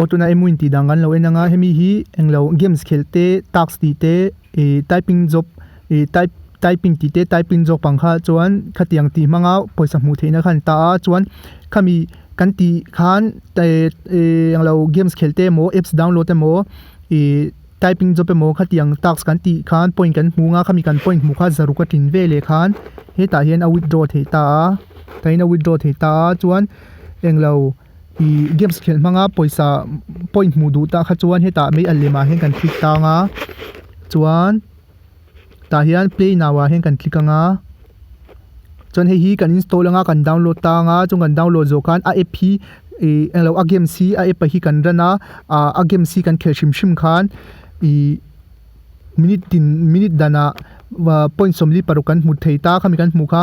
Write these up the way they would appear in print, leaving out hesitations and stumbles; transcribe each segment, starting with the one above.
otuna emuin ti dangan lo enanga hemi hi englo games khelte task ti te typing job typing ti te typing job pangkha chuan khatiang ti hmanga poisa hmuh theihna khan ta chuan khami kan ti khan englo games khelte mo apps download mo typing job mo khatiang task kan ti khan point kan hmunga khami kan point hmu kha zaru ka tin ve le khan heta hian a withdraw thei ta taina withdraw thei ta chuan englo games khel hmanga poisa point hmu du ta kha chuan heta mei allema hen kan click ta nga chuan ta hian play now hen kan click anga chuan hei hi kan install anga kan download ta nga chung kan download zo khan a app hi englo a game si a app hi kan rana a game si kan khel shim khan minute dana point somli parukan hmu thei ta khami kan hmu kha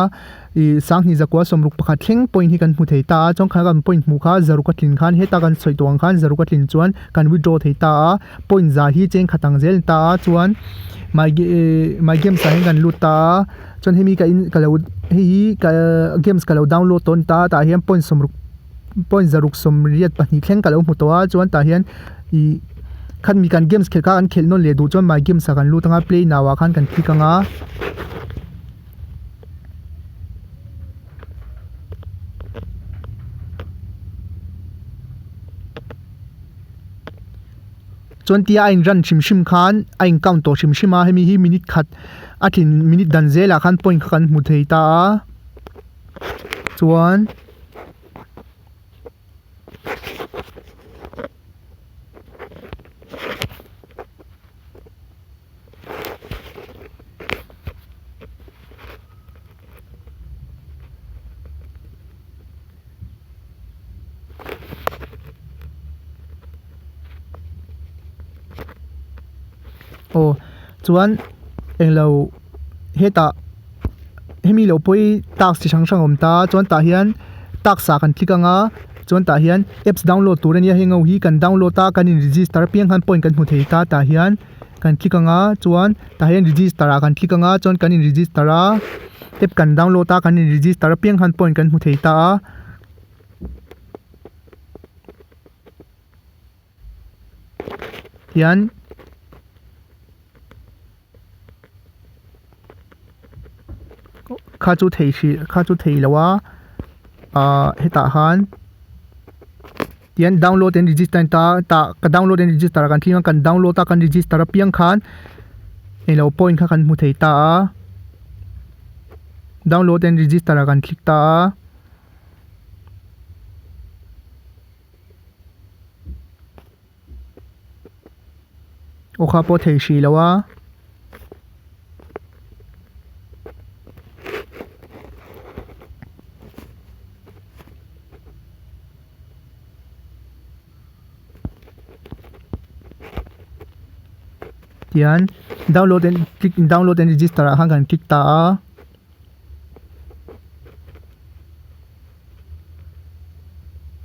sang ni zakwa somruk pakhat thleng point hi kan hmu thei ta chong kha kan point hmu kha zaru ka thlin khan heta kan soitawng khan zaru ka thlin chuan kan withdraw thei ta point za hi cheng khatang zel ta chuan my game sa hin kan lut ta chuan hemi ka in kalo hi ka games kalo download ton ta hian point somruk point zaruk somriat pahni thleng kalo hmu to a chuan ta hian khan mi kan games khel ka kan khel non le du chuan my games sa kan lut anga play now khan kan click anga chuan tia in ran shim khan a in count to shim a hemi hi minute khat athin minute dan zela khan point khan hmu thei ta chuan chuan englo heta hemi lo poi task chi sang om ta chuan ta hian task sa kan click anga chuan ta hian apps download tur ania hengo hi kan download ta kan in register piang khan point kan hmu thei ta hian kan click anga chuan ta hian register a kan click anga chuan kan in register a app kan download ta kan in register piang khan point kan hmu thei ta hian kha chu thei lawa heta han tian download and register ta ka download and register kan thlinga kan download ta kan register piang khan elo point kha kan hmu thei ta download and register kan click ta o kha po thei shi lawa tian download and register a kan click ta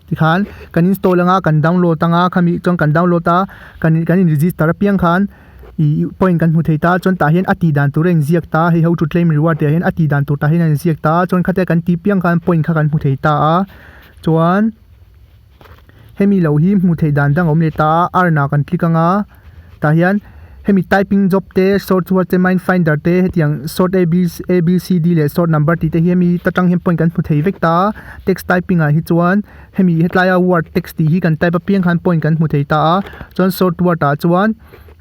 tikhan kan install anga kan download anga khami chong kan download ta kan in register piang khan point kan hmu thei ta chon ta hian ati dan tur eng ziak ta hei ho to claim reward te hian ati dan tur ta hian an ziak ta chon khate kan ti piang khan point kha kan hmu thei ta chuan hemi lo hi hmu thei dan dang om le ta arna kan click anga ta hian hemi typing job te sort word te mind finder te hetiang sort abcd le sort number ti te hemi tatang hem point kan hmu thei vek ta text typing a hi chuan hemi hetlaya word text ti hi kan type piang khan point kan hmu thei ta chuan sort word a chuan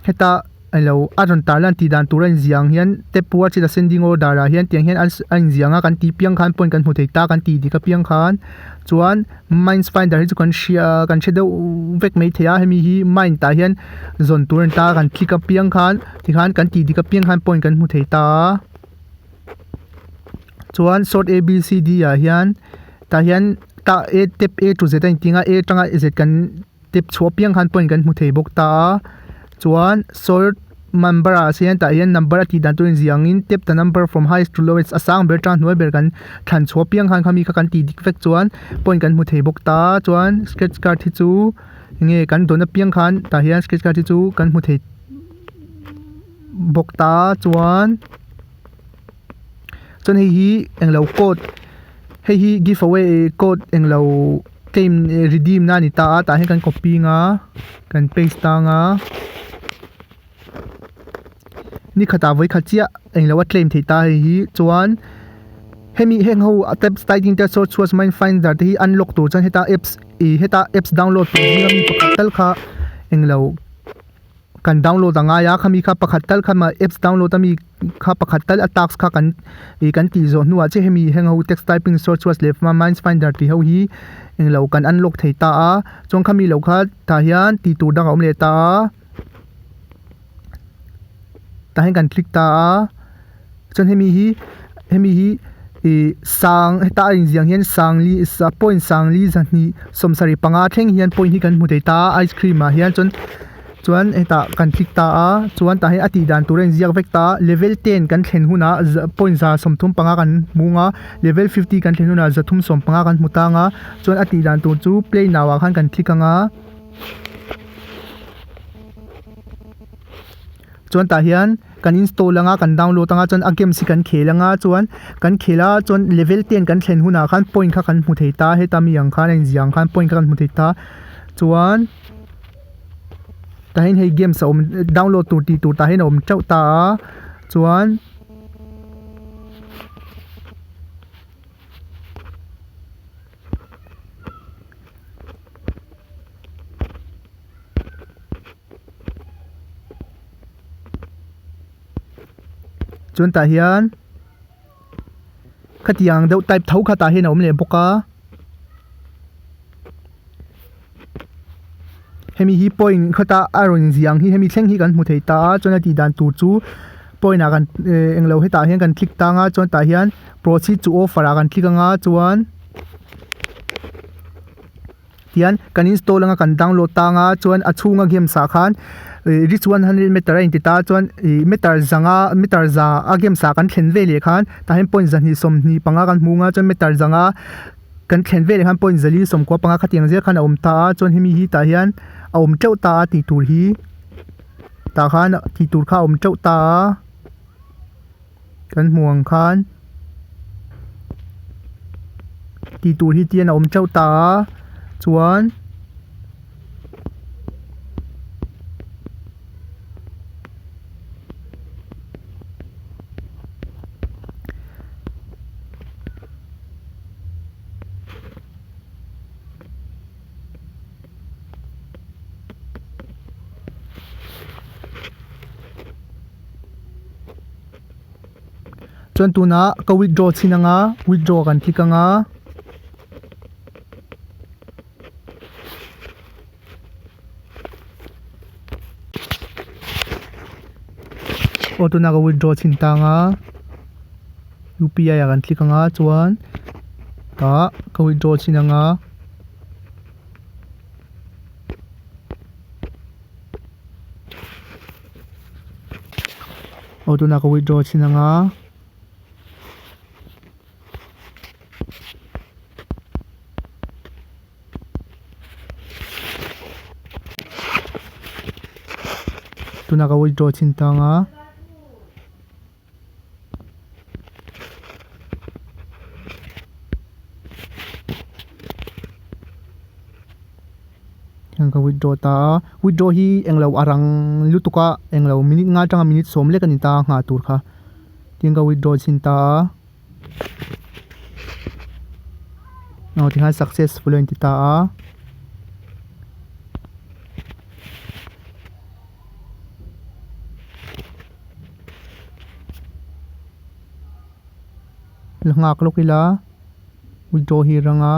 heta alo aron talan ti dan turan ziang hian te puwa chi da sending order a hian tiang hian an zianga kan ti piang khan point kan hmu thei ta kan ti di ka piang khan chuan minds finder hi chu kan share kan chedo vek mei thea hemi hi mind ta hian zon turan ta kan click a piang khan ti khan kan ti di ka piang khan point kan hmu thei ta chuan sort abcd a hian ta hian ta a step a to z an tinga a tanga z kan step chho piang khan point kan hmu thei bok ta chuan sort number a sian ta hian number ati dan tuin ziangin tap the number from highest to lowest asang ber tran noi ber kan than chho piang khan khami kha kan ti dik vek chuan point kan hmu thei bok ta chuan sketch card hi chu nge kan dona piang khan ta hian sketch card hi chu kan hmu thei bok ta chuan hei hi englo code hei hi giveaway code englo claim redeem na ni ta ta hian kan copy nga kan paste ta nga ni khata voi khachia englo claim thei ta hi chuan hemi heng ho atep starting te source was mine find that hi unlock tur chan heta apps download tu ni mi pakhatal kha englo kan download anga ya khami kha pakhatal khama apps download ami kha pakhatal attacks kha kan ti zo nuwa che hemi heng ho text typing source was left ma minds find that hi ho hi englo kan unlock thei ta a chong khami lo kha ta hian ti tur dang om le ta hian kan click ta chon hemi hi sang heta in jiang hian sang li sa point sang li zan ni somsari panga theng hian point hi kan hmu thei ta ice cream ma hian chuan heta kan click ta chuan ta hi ati dan turen ziak vek ta level 10 kan thlen huna point za somthum panga kan munga level 50 kan thlen huna zathum som panga kan hmuta nga chuan ati dan tur chu play now khan kan click anga chuan ta hian kan install anga kan download anga chuan a game si kan khelanga chuan kan khela chuan level 10 kan thlen huna khan point kha kan hmu thei ta heta mi ang khan en jiang khan point kha kan hmu thei ta chuan ta hin hei game sa download tur ta hin om chau ta chuan ta hian khatiang deuh type thau kha ta hin om le boka hemi hi point khata aron jiang hi hemi thleng hi kan hmu thei ta chona ti dan tur chu point a kan englo heta hian kan click ta nga chon ta hian proceed to offer a kan click anga chuan tian kan install anga kan download ta nga chuan a chunga game sa khan reach 100 meter in ta chuan meter za a game sa kan thlen ve le khan ta hian point zan hi som ni panga kan hmunga chuan meter zanga kan thlen ve le khan point zali som ko panga khatiang zel khan om ta chuan hemi hi ta hian a om chau ta ti tur hi ta khan ti tur kha om chau ta kan hmuang khan ti tur hi tian om chau ta chuan chuan tuna ka withdraw chinanga withdraw kan thikanga tuna ka withdraw chintanga UPI kan thikanga chuan ta ka withdraw chinanga tuna ka withdraw chinanga tuna ka withdraw chintanga yang ka withdraw hi englo arang lutuka englo minute nga tanga minute som le kanita nga tur kha ting ka withdraw chinta no ti ha successful entita ngak lokila withdraw hi ranga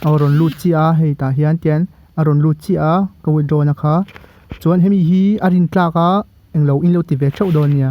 aron lu chi a hei ta hian tian aron lu chi a ka withdraw na kha chuan hemi hi arin tlaka englo in lo ti ve chau don nia